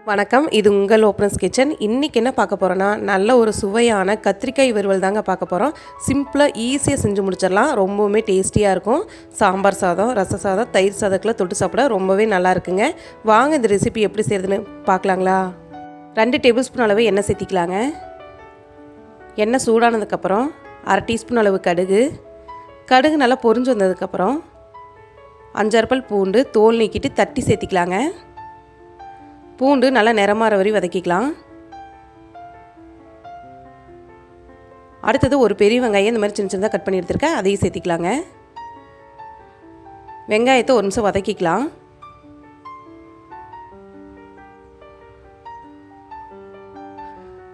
வணக்கம், இது உங்கள் ஓப்பனஸ் கிச்சன். இன்றைக்கி என்ன பார்க்க போகிறோன்னா, நல்ல ஒரு சுவையான கத்திரிக்காய் வறுவல் தாங்க பார்க்க போகிறோம். சிம்பிளாக ஈஸியாக செஞ்சு முடிச்சிடலாம். ரொம்பவுமே டேஸ்டியாக இருக்கும். சாம்பார் சாதம், ரச சாதம், தயிர் சாதத்தில் தொட்டு சாப்பிட ரொம்பவே நல்லா இருக்குங்க. வாங்க இந்த ரெசிபி எப்படி செய்கிறதுன்னு பார்க்கலாங்களா. 2 டேபிள் ஸ்பூன் அளவு எண்ணெய் சேர்த்திக்கலாங்க. எண்ணெய் சூடானதுக்கப்புறம் 1/2 டீஸ்பூன் அளவு கடுகு நல்லா பொரிஞ்சு வந்ததுக்கப்புறம் 5 பல் பூண்டு தோல் நீக்கிட்டு தட்டி சேர்த்திக்கலாங்க. பூண்டு நல்லா நிறமாற வரை வதக்கிக்கலாம். அடுத்தது ஒரு பெரிய வெங்காயம் இந்த மாதிரி சின்ன சின்னதாக கட் பண்ணி எடுத்துருக்கேன், அதையும் சேர்த்திக்கலாங்க. வெங்காயத்தை ஒரு நிமிஷம் வதக்கிக்கலாம்.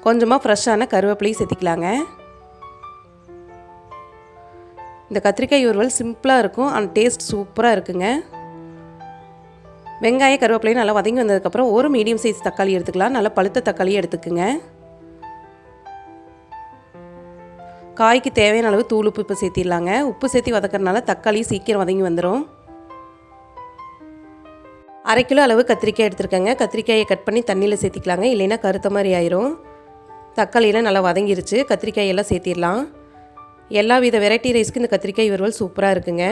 கொஞ்சமாக ஃப்ரெஷ்ஷான கருவேப்பிலையும் சேர்த்திக்கலாங்க. இந்த கத்திரிக்காய் வறுவல் சிம்பிளாக இருக்கும், ஆனால் டேஸ்ட் சூப்பராக இருக்குங்க. வெங்காயம் கருவேப்பிலையும் நல்லா வதங்கி வந்ததுக்கப்புறம் ஒரு மீடியம் சைஸ் தக்காளி எடுத்துக்கலாம். நல்லா பழுத்த தக்காளியை எடுத்துக்குங்க. காய்க்கு தேவையான அளவு தூள் உப்பு இப்போ சேர்த்திடலாங்க. உப்பு சேர்த்து வதக்கிறதுனால தக்காளி சீக்கிரம் வதங்கி வந்துடும். 1/2 கிலோ அளவு கத்திரிக்காய் எடுத்துருக்கேங்க. கத்திரிக்காயை கட் பண்ணி தண்ணியில் சேர்த்திக்கலாங்க, இல்லைன்னா கருத்த மாதிரி ஆயிரும். தக்காளியெல்லாம் நல்லா வதங்கிருச்சு. கத்திரிக்காயெல்லாம் சேர்த்திடலாம். எல்லா வித வெரைட்டி ரைஸ்க்கு இந்த கத்திரிக்காய் வறுவல் சூப்பராக இருக்குங்க.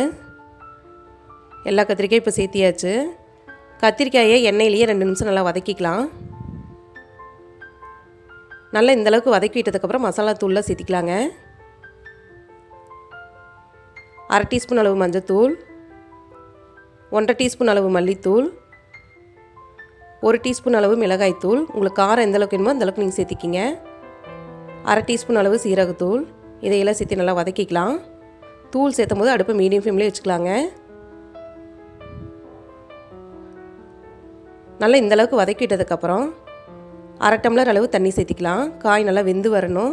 எல்லா கத்திரிக்காயும் இப்போ சேர்த்தியாச்சு. கத்திரிக்காயை எண்ணெயிலேயே 2 நிமிஷம் நல்லா வதக்கிக்கலாம். நல்லா இந்தளவுக்கு வதக்கி விட்டதுக்கப்புறம் மசாலா தூள்லாம் சேர்த்திக்கலாங்க. 1/2 டீஸ்பூன் அளவு மஞ்சத்தூள், 1/2 டீஸ்பூன் அளவு மல்லித்தூள், 1 டீஸ்பூன் அளவு மிளகாய்த்தூள். உங்களுக்கு காரம் எந்தளவுக்கு வேணுமோ அந்தளவுக்கு நீங்கள் சேர்த்திக்கிங்க. 1/2 டீஸ்பூன் அளவு சீரகத்தூள். இதையெல்லாம் சேர்த்து நல்லா வதக்கிக்கலாம். தூள் சேர்த்தும் போது அடுப்பை மீடியம் ஃப்ளேம்லேயே வச்சுக்கலாங்க. நல்லா இந்தளவுக்கு வதக்கிட்டதுக்கப்புறம் 1/2 டம்ளர் அளவு தண்ணி சேர்த்திக்கலாம். காய் நல்லா வெந்து வரணும்.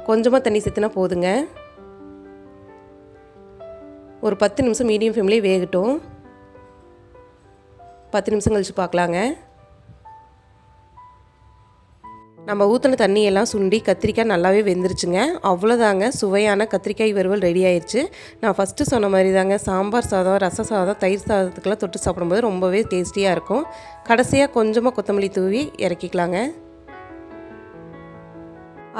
கொஞ்சமாக தண்ணி சேர்த்துனா போதுங்க. ஒரு 10 நிமிஷம் மீடியம் ஃப்ளேம்லேயே வேகட்டும். 10 நிமிஷம் கழித்து பார்க்கலாங்க. நம்ம ஊற்றின தண்ணியெல்லாம் சுண்டி கத்திரிக்காய் நல்லாவே வெந்துருச்சுங்க. அவ்வளோதாங்க, சுவையான கத்திரிக்காய் வறுவல் ரெடி ஆயிடுச்சு. நான் ஃபஸ்ட்டு சொன்ன மாதிரி தாங்க, சாம்பார் சாதம், ரச சாதம், தயிர் சாதத்துக்கெல்லாம் தொட்டு சாப்பிடும்போது ரொம்பவே டேஸ்டியாக இருக்கும். கடைசியாக கொஞ்சமாக கொத்தமல்லி தூவி இறக்கிக்கலாங்க.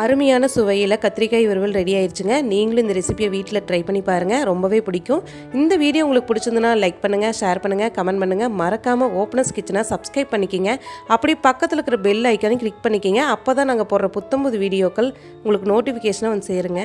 அருமையான சுவையில் கத்திரிக்காய் வறுவல் ரெடி ஆயிடுச்சுங்க. நீங்களும் இந்த ரெசிபியை வீட்டில் ட்ரை பண்ணி பாருங்கள், ரொம்பவே பிடிக்கும். இந்த வீடியோ உங்களுக்கு பிடிச்சிருந்துன்னா லைக் பண்ணுங்கள், ஷேர் பண்ணுங்கள், கமெண்ட் பண்ணுங்கள். மறக்காமல் ஓப்பனஸ் கிச்சனை சப்ஸ்கிரைப் பண்ணிக்கிங்க. அப்படி பக்கத்தில் இருக்கிற பெல் ஐக்கானையும் கிளிக் பண்ணிக்கிங்க. அப்போ தான் நாங்கள் போடுற புத்தம்புது வீடியோக்கள் உங்களுக்கு நோட்டிஃபிகேஷனாக வந்து சேருங்க.